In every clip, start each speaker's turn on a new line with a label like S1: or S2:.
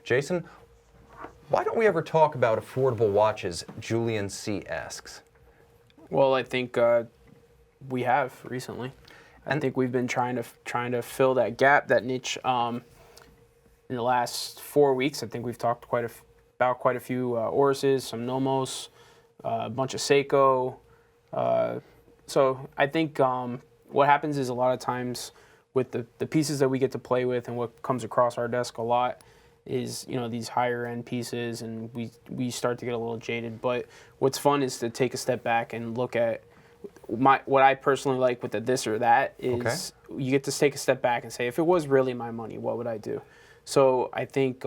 S1: Jason, why don't we ever talk about affordable watches? Julian C. asks.
S2: Well, I think we have recently. I think we've been trying to fill that gap, that niche. In the last 4 weeks, I think we've talked about quite a few Oruses, some Nomos, a bunch of Seiko. So I think what happens is a lot of times with the pieces that we get to play with and what comes across our desk a lot is, you know, these higher end pieces, and we start to get a little jaded. But what's fun is to take a step back and look at what I personally like with the this or that is you get to take a step back and say, if it was really my money, what would I do? So I think...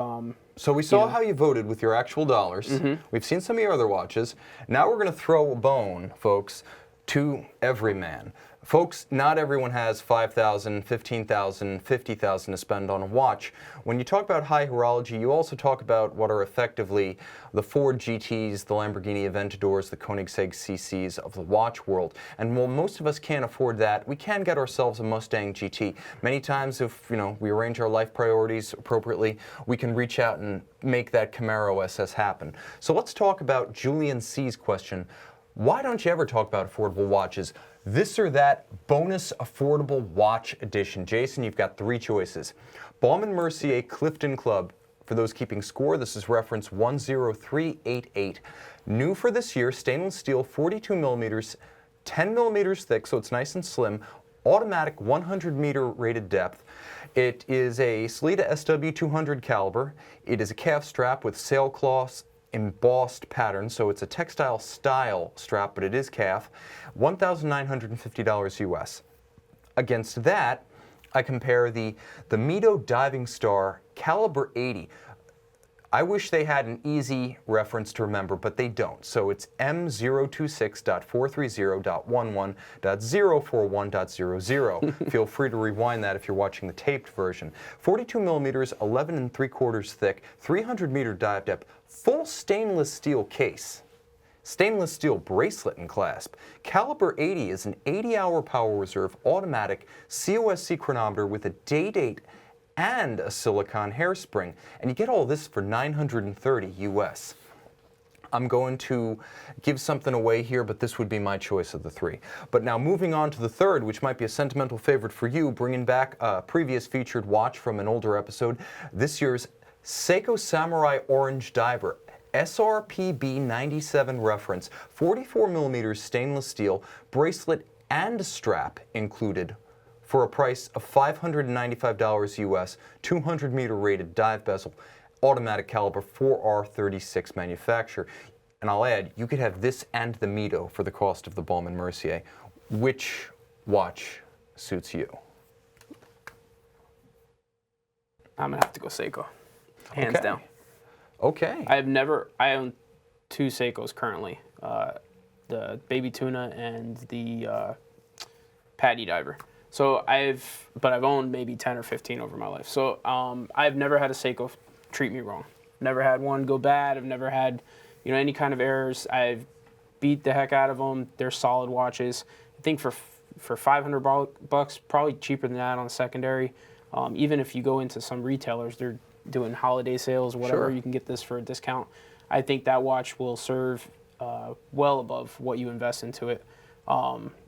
S1: so we saw how you voted with your actual dollars. We've seen some of your other watches. Now we're going to throw a bone, folks, to every man. Folks, not everyone has $5,000, $15,000, $50,000 to spend on a watch. When you talk about high horology, you also talk about what are effectively the Ford GTs, the Lamborghini Aventadors, the Koenigsegg CCs of the watch world. And while most of us can't afford that, we can get ourselves a Mustang GT. Many times, if we arrange our life priorities appropriately, we can reach out and make that Camaro SS happen. So let's talk about Julian C's question. Why don't you ever talk about affordable watches? This or that bonus affordable watch edition. Jason, you've got 3 choices. Baume Mercier Clifton Club. For those keeping score, this is reference 10388. New for this year, stainless steel, 42 millimeters, 10 millimeters thick, so it's nice and slim. Automatic 100 meter rated depth. It is a Sellita SW200 caliber. It is a calf strap with sailcloths embossed pattern, so it's a textile style strap, but it is calf. $1,950 US. Against that, I compare the Mito Diving Star Caliber 80. I wish they had an easy reference to remember, but they don't. So it's M026.430.11.041.00. Feel free to rewind that if you're watching the taped version. 42 millimeters, 11 3/4 thick, 300 meter dive depth, full stainless steel case. Stainless steel bracelet and clasp. Caliber 80 is an 80-hour power reserve automatic COSC chronometer with a day-date and a silicone hairspring, and you get all this for $930 US. I'm going to give something away here, but this would be my choice of the 3. But now moving on to the third, which might be a sentimental favorite for you, bringing back a previous featured watch from an older episode, this year's Seiko Samurai Orange Diver. SRPB 97 reference, 44 millimeters stainless steel, bracelet and strap included, for a price of $595 US, 200 meter rated dive bezel, automatic caliber 4R36 manufacturer. And I'll add, you could have this and the Mito for the cost of the Baume Mercier. Which watch suits you?
S2: I'm gonna have to go Seiko, hands down.
S1: Okay.
S2: I own 2 Seikos currently, the Baby Tuna and the Paddy Diver. So I've owned maybe 10 or 15 over my life. So I've never had a Seiko treat me wrong. Never had one go bad. I've never had, any kind of errors. I've beat the heck out of them. They're solid watches. I think for $500, probably cheaper than that on the secondary. Even if you go into some retailers, they're doing holiday sales, whatever, you can get this for a discount. I think that watch will serve well above what you invest into it.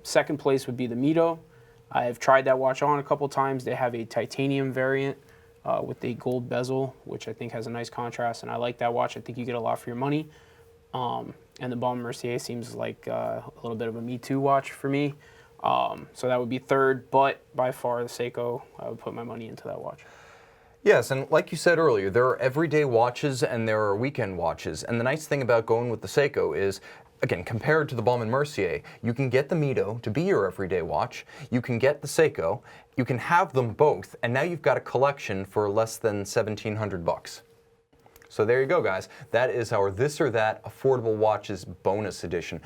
S2: Second place would be the Mito. I've tried that watch on a couple times. They have a titanium variant with a gold bezel, which I think has a nice contrast, and I like that watch. I think you get a lot for your money. And the Baume Mercier seems like a little bit of a Me Too watch for me. So that would be third, but by far the Seiko, I would put my money into that watch.
S1: Yes, and like you said earlier, there are everyday watches and there are weekend watches. And the nice thing about going with the Seiko is, again, compared to the Baume Mercier, you can get the Mito to be your everyday watch, you can get the Seiko, you can have them both, and now you've got a collection for less than $1,700. So there you go, guys. That is our This or That Affordable Watches bonus edition.